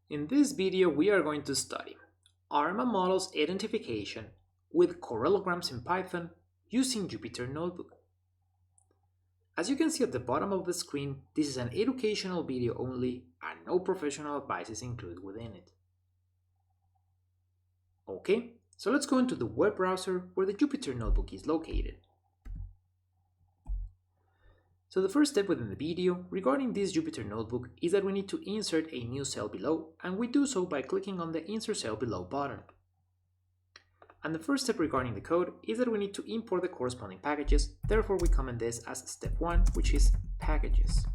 In this video, we are going to study ARIMA models identification with Correlograms in Python using Jupyter Notebook. As you can see at the bottom of the screen, this is an educational video only and no professional advice is included within it. Okay, so let's go into the web browser where the Jupyter Notebook is located. So the first step within the video regarding this Jupyter Notebook is that we need to insert a new cell below, and we do so by clicking on the Insert Cell Below button. And the first step regarding the code is that we need to import the corresponding packages, therefore we comment this as step 1, which is packages.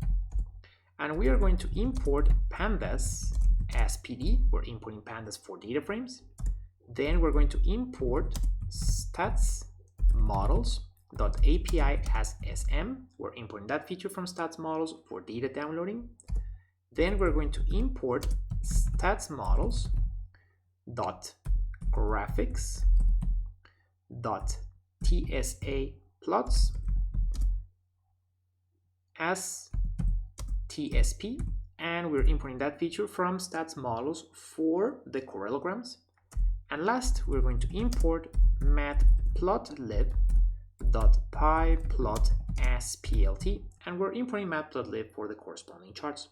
And we are going to import pandas as PD, we're importing pandas for data frames. Then we're going to import stats models.api as SM. We're importing that feature from stats models for data downloading. Then we're going to import stats models.graphics.tsa plots as TSP, and we're importing that feature from stats models for the Correlograms. And last, we're going to import matplotlib.pyplot as PLT, and we're importing matplotlib for the corresponding charts.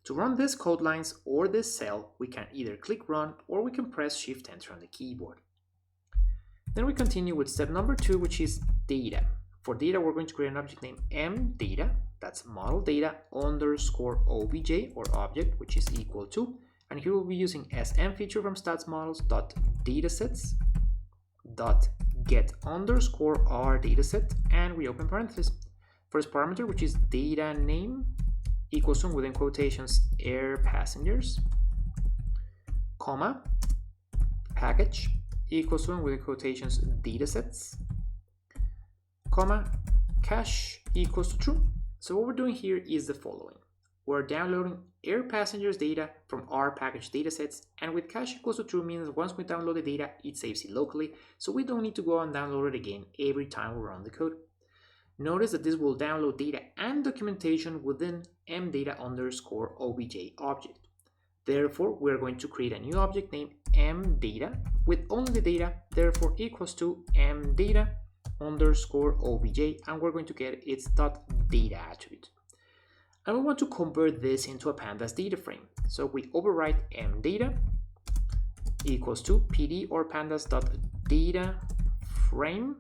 To run these code lines or this cell, we can either click run or we can press Shift Enter on the keyboard. Then we continue with step number 2, which is data. For data, we're going to create an object named mData, that's model data underscore obj or object, which is equal to, and here we'll be using SM feature from stats models.datasets.get underscore r dataset, and we open parentheses. First parameter, which is data name, equals to, within quotations, air passengers, comma, package, equals to, within quotations, datasets, comma, cache, equals to true. So what we're doing here is the following. We're downloading air passengers data from our package datasets, and with cache equals to true means once we download the data, it saves it locally, so we don't need to go and download it again every time we run the code. Notice that this will download data and documentation within mData underscore obj object. Therefore, we're going to create a new object named mData with only the data, therefore equals to mData underscore obj, and we're going to get its .data attribute. And we want to convert this into a pandas data frame. So we overwrite mData equals to PD or pandas.data frame,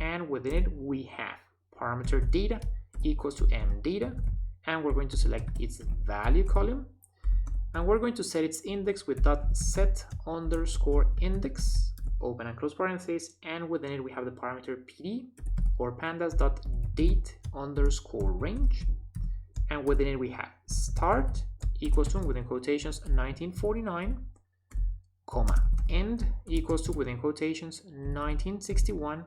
and within it we have parameter data equals to mData, and we're going to select its value column, and we're going to set its index with .set underscore index, open and close parentheses, and within it we have the parameter PD or pandas.date underscore range. And within it we have start equals to, within quotations, 1949, comma, end equals to, within quotations, 1961,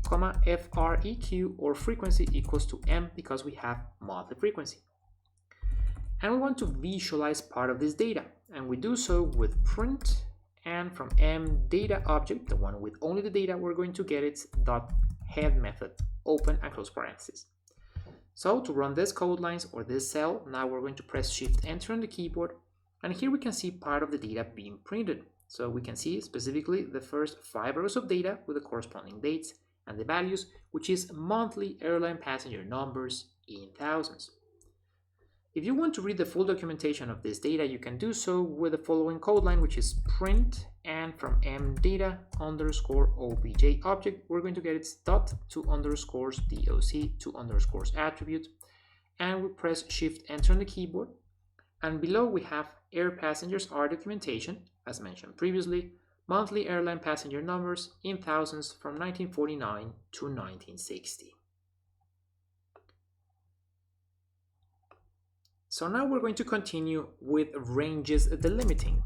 comma, FREQ or frequency equals to M because we have monthly frequency. And we want to visualize part of this data, and we do so with print, and from mData object, the one with only the data, we're going to get its .head method, open and close parentheses. So to run this code lines or this cell, now we're going to press Shift Enter on the keyboard, and here we can see part of the data being printed. So we can see specifically the first 5 rows of data with the corresponding dates and the values, which is monthly airline passenger numbers in thousands. If you want to read the full documentation of this data, you can do so with the following code line, which is print, and from mData underscore obj object, we're going to get its .2 underscores doc 2 underscores attribute, and we press Shift Enter on the keyboard, and below we have air passengers are documentation, as mentioned previously, monthly airline passenger numbers in thousands from 1949 to 1960. So now we're going to continue with ranges delimiting.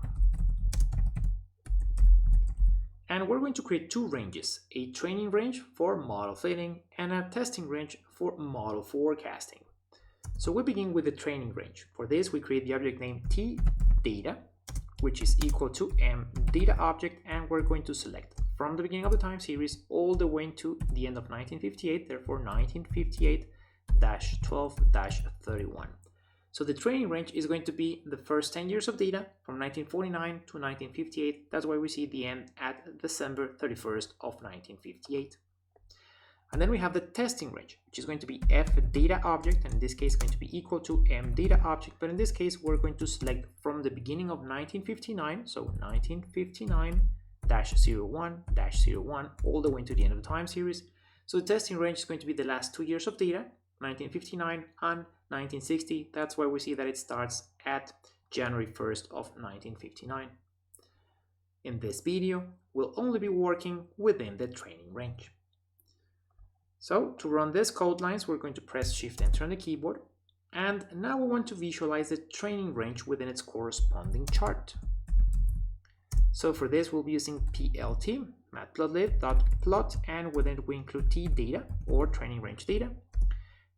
And we're going to create 2 ranges, a training range for model fitting and a testing range for model forecasting. So we begin with the training range. For this, we create the object named tData, which is equal to mData object, and we're going to select from the beginning of the time series all the way to the end of 1958, therefore 1958-12-31. So the training range is going to be the first 10 years of data from 1949 to 1958. That's why we see the end at December 31st of 1958. And then we have the testing range, which is going to be f data object, and in this case going to be equal to m data object, but in this case we're going to select from the beginning of 1959, so 1959-01-01 all the way to the end of the time series. So the testing range is going to be the last 2 years of data, 1959 and 1960. That's why we see that it starts at January 1st of 1959. In this video, we'll only be working within the training range. So to run these code lines, we're going to press Shift Enter on the keyboard. And now we want to visualize the training range within its corresponding chart. So for this, we'll be using plt, matplotlib.plot, and within it we include t data or training range data.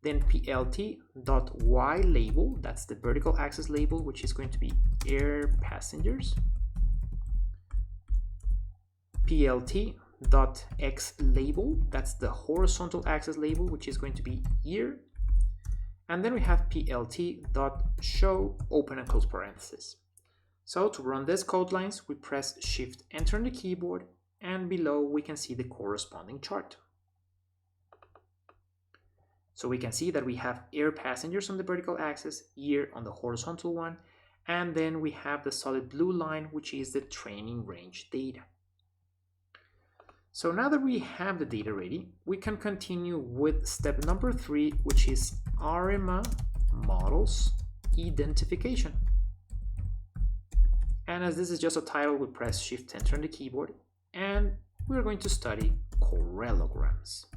Then plt.y label, that's the vertical axis label, which is going to be air passengers. plt.x label, that's the horizontal axis label, which is going to be year. And then we have plt.show open and close parentheses. So to run these code lines, we press Shift Enter on the keyboard, and below we can see the corresponding chart. So we can see that we have air passengers on the vertical axis, year on the horizontal one, and then we have the solid blue line, which is the training range data. So now that we have the data ready, we can continue with step number 3, which is ARIMA models identification. And as this is just a title, we press Shift Enter on the keyboard, and we're going to study correlograms.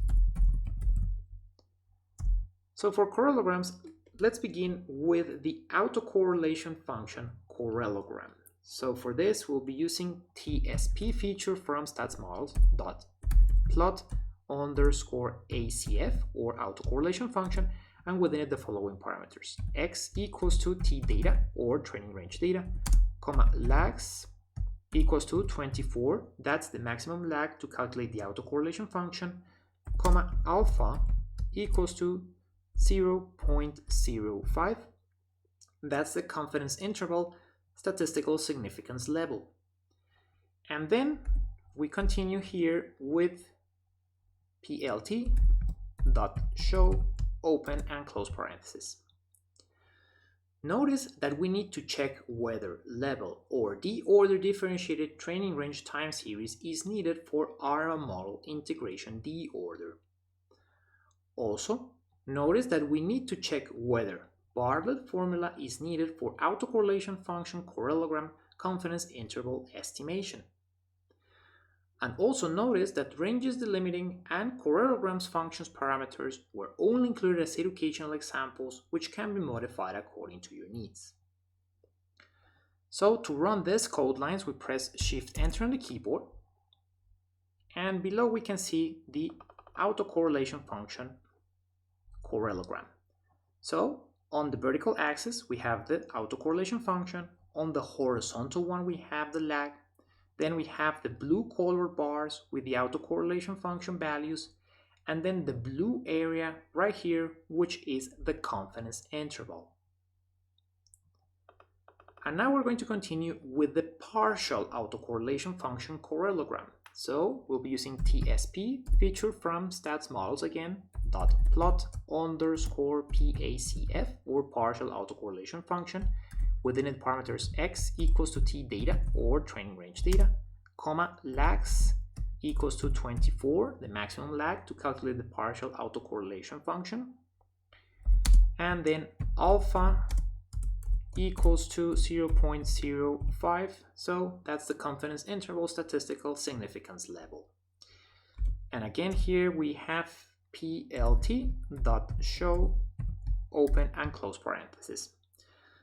So for correlograms, let's begin with the autocorrelation function correlogram. So for this, we'll be using TSP feature from statsmodels.plot_ACF or autocorrelation function, and within it the following parameters: x equals to t data or training range data, comma lags equals to 24, that's the maximum lag to calculate the autocorrelation function, comma alpha equals to 0.05, that's the confidence interval statistical significance level. And then we continue here with plt.show open and close parentheses. Notice that we need to check whether level or d-order differentiated training range time series is needed for ARIMA model integration d-order. Also, notice that we need to check whether Bartlett formula is needed for autocorrelation function correlogram confidence interval estimation. And also notice that ranges delimiting and correlograms functions parameters were only included as educational examples, which can be modified according to your needs. So to run these code lines, we press Shift Enter on the keyboard, and below we can see the autocorrelation function correlogram. So on the vertical axis, we have the autocorrelation function. On the horizontal one, we have the lag. Then we have the blue colored bars with the autocorrelation function values, and then the blue area right here, which is the confidence interval. And now we're going to continue with the partial autocorrelation function correlogram. So we'll be using TSP feature from statsmodels again, .plot_PACF or partial autocorrelation function. Within it parameters x equals to t data or training range data, comma lags equals to 24, the maximum lag to calculate the partial autocorrelation function, and then alpha equals to 0.05, so that's the confidence interval statistical significance level. And again here we have plt.show open and close parentheses.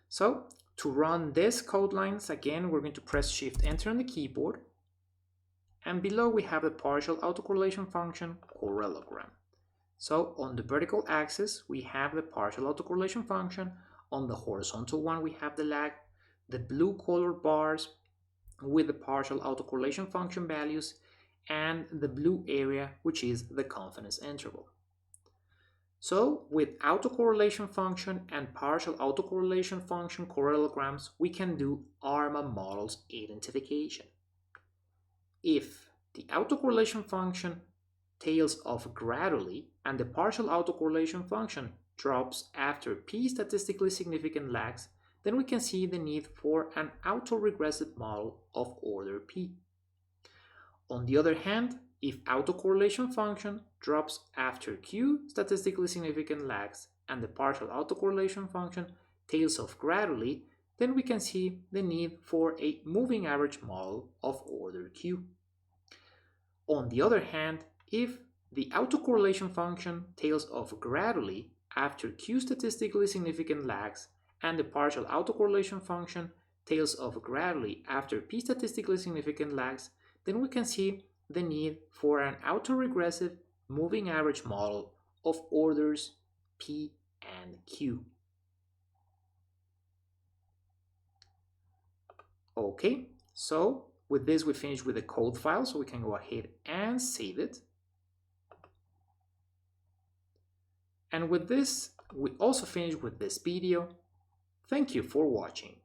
So to run these code lines, again, we're going to press Shift Enter on the keyboard, and below we have the partial autocorrelation function correlogram. So on the vertical axis, we have the partial autocorrelation function. On the horizontal one, we have the lag, the blue colored bars with the partial autocorrelation function values, and the blue area, which is the confidence interval. So with autocorrelation function and partial autocorrelation function correlograms, we can do ARIMA models identification. If the autocorrelation function tails off gradually and the partial autocorrelation function drops after p statistically significant lags, then we can see the need for an autoregressive model of order p. On the other hand, if autocorrelation function drops after q statistically significant lags and the partial autocorrelation function tails off gradually, then we can see the need for a moving average model of order q. On the other hand, if the autocorrelation function tails off gradually after q statistically significant lags and the partial autocorrelation function tails off gradually after p statistically significant lags, then we can see the need for an autoregressive moving average model of orders p and q. Okay, so with this we finish with the code file, so we can go ahead and save it. And with this, we also finish with this video. Thank you for watching.